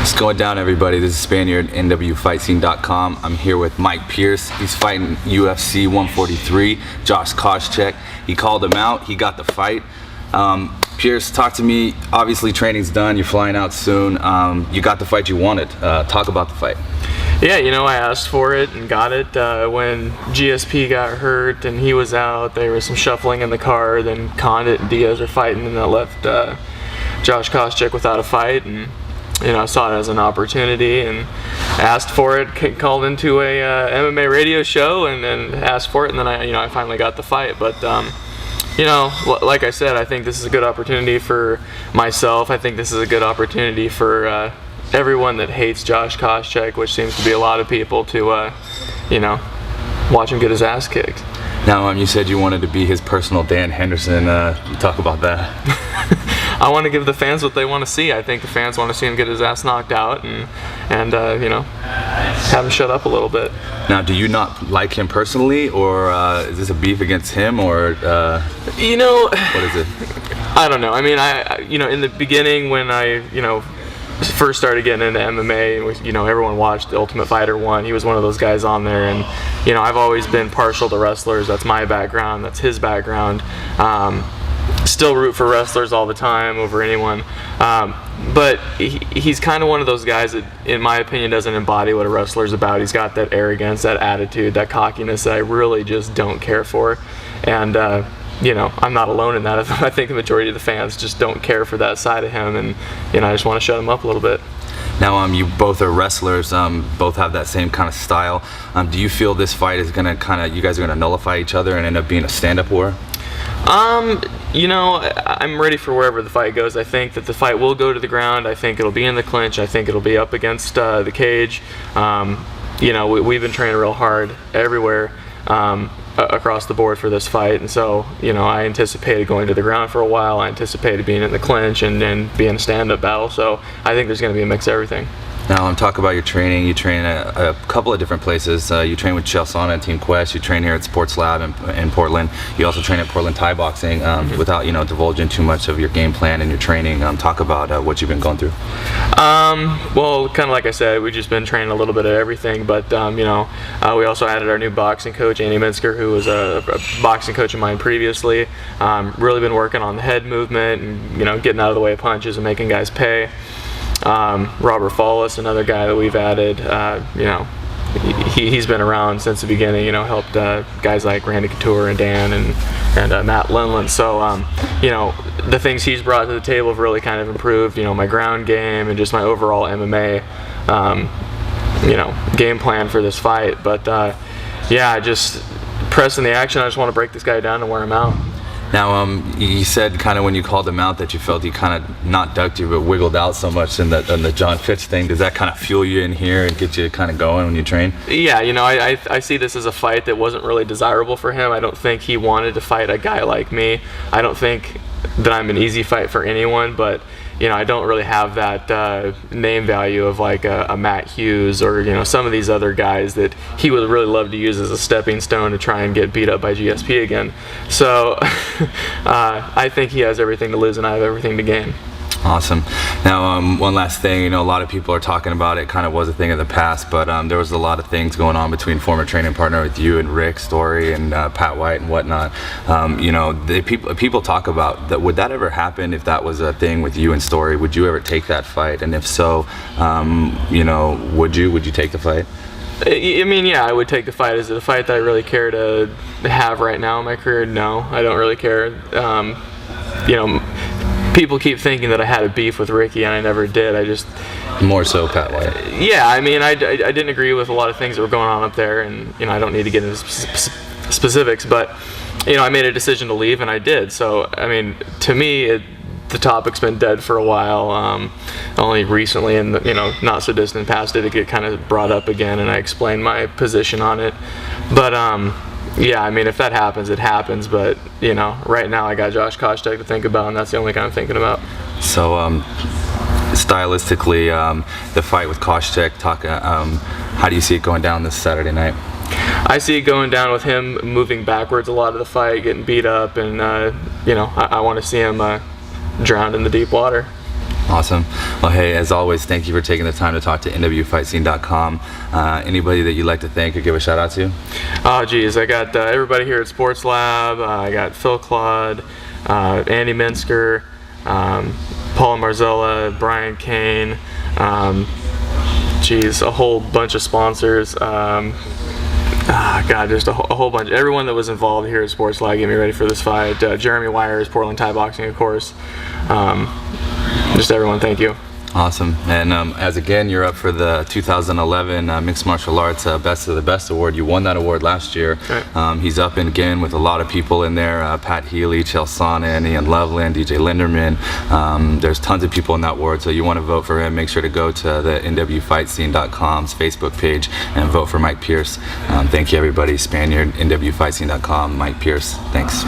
What's going down, everybody? This is Spaniard, NWFightScene.com. I'm here with Mike Pierce. He's fighting UFC 143, Josh Koscheck. He called him out. He got the fight. Pierce, talk to me. Obviously, training's done. You're flying out soon. You got the fight you wanted. Talk about the fight. Yeah, I asked for it and got it. When GSP got hurt and he was out, there was some shuffling in the card. Then Condit and Diaz are fighting, and that left Josh Koscheck without a fight. And I saw it as an opportunity and asked for it. Called into a MMA radio show and asked for it, and then I finally got the fight. But like I said, I think this is a good opportunity for myself. I think this is a good opportunity for everyone that hates Josh Koscheck, which seems to be a lot of people, to watch him get his ass kicked. Now, you said you wanted to be his personal Dan Henderson. Talk about that. I want to give the fans what they want to see. I think the fans want to see him get his ass knocked out and have him shut up a little bit. Now, do you not like him personally, or is this a beef against him, or what is it? I don't know. I mean, in the beginning when I first started getting into MMA, everyone watched The Ultimate Fighter 1. He was one of those guys on there, and I've always been partial to wrestlers. That's my background. That's his background. Still root for wrestlers all the time over anyone, but he's kind of one of those guys that, in my opinion, doesn't embody what a wrestler's about. He's got that arrogance, that attitude, that cockiness that I really just don't care for, and I'm not alone in that. I think the majority of the fans just don't care for that side of him, and I just want to shut him up a little bit. Now, you both are wrestlers, both have that same kind of style. Do you feel this fight is gonna you guys are gonna nullify each other and end up being a stand-up war? I'm ready for wherever the fight goes. I think that the fight will go to the ground. I think it'll be in the clinch. I think it'll be up against the cage. We've been training real hard everywhere across the board for this fight, and so I anticipated going to the ground for a while. I anticipated being in the clinch and then being a stand-up battle. So I think there's going to be a mix of everything. Now, talk about your training. You train at a couple of different places. You train with Chael Sonnen and Team Quest. You train here at Sports Lab in Portland. You also train at Portland Thai Boxing. Without divulging too much of your game plan and your training, talk about what you've been going through. Well, kind of like I said, we've just been training a little bit of everything. But we also added our new boxing coach, Andy Minsker, who was a boxing coach of mine previously. Really been working on the head movement and getting out of the way of punches and making guys pay. Robert Fallis, another guy that we've added, he's been around since the beginning, helped guys like Randy Couture and Dan and Matt Lindland. So, the things he's brought to the table have really kind of improved, my ground game and just my overall MMA, game plan for this fight. But, just pressing the action. I just want to break this guy down and wear him out. Now, you said kind of when you called him out that you felt he kind of not ducked you but wiggled out so much in the John Fitch thing. Does that kind of fuel you in here and get you kind of going when you train? Yeah, I see this as a fight that wasn't really desirable for him. I don't think he wanted to fight a guy like me. I don't think that I'm an easy fight for anyone, but I don't really have that name value of like a Matt Hughes or some of these other guys that he would really love to use as a stepping stone to try and get beat up by GSP again. So I think he has everything to lose and I have everything to gain. Awesome. Now, one last thing, a lot of people are talking about it, kind of was a thing in the past, but there was a lot of things going on between former training partner with you and Rick Story and Pat White and whatnot. People talk about that. Would that ever happen if that was a thing with you and Story? Would you ever take that fight? And if so, would you take the fight? Yeah, I would take the fight. Is it a fight that I really care to have right now in my career? No, I don't really care. People keep thinking that I had a beef with Ricky, and I never did. I just... More so Pat White. Yeah, I didn't agree with a lot of things that were going on up there, and, I don't need to get into specifics, but, I made a decision to leave, and I did. So, to me, the topic's been dead for a while. Only recently, in the, not so distant past, did it get kind of brought up again, and I explained my position on it. But, yeah, if that happens, it happens, but, right now I got Josh Koscheck to think about, and that's the only guy I'm thinking about. So, stylistically, the fight with Koscheck, how do you see it going down this Saturday night? I see it going down with him moving backwards a lot of the fight, getting beat up, and, I want to see him drowned in the deep water. Awesome. Well, hey, as always, thank you for taking the time to talk to nwfightscene.com. Anybody that you'd like to thank or give a shout out to? Oh, geez, I got everybody here at Sports Lab. I got Phil Claude, Andy Minsker, Paul Marzella, Brian Kane, a whole bunch of sponsors. God, just a whole bunch. Everyone that was involved here at Sports Lab getting me ready for this fight. Jeremy Wires, Portland Thai Boxing, of course. Just everyone, thank you. Awesome. And as again, you're up for the 2011 Mixed Martial Arts Best of the Best Award. You won that award last year. Right. He's up again with a lot of people in there. Pat Healy, Chael Sonnen, Ian Loveland, DJ Linderman. There's tons of people in that award, so you want to vote for him. Make sure to go to the nwfightscene.com's Facebook page and vote for Mike Pierce. Thank you, everybody. Spaniard, nwfightscene.com, Mike Pierce. Thanks.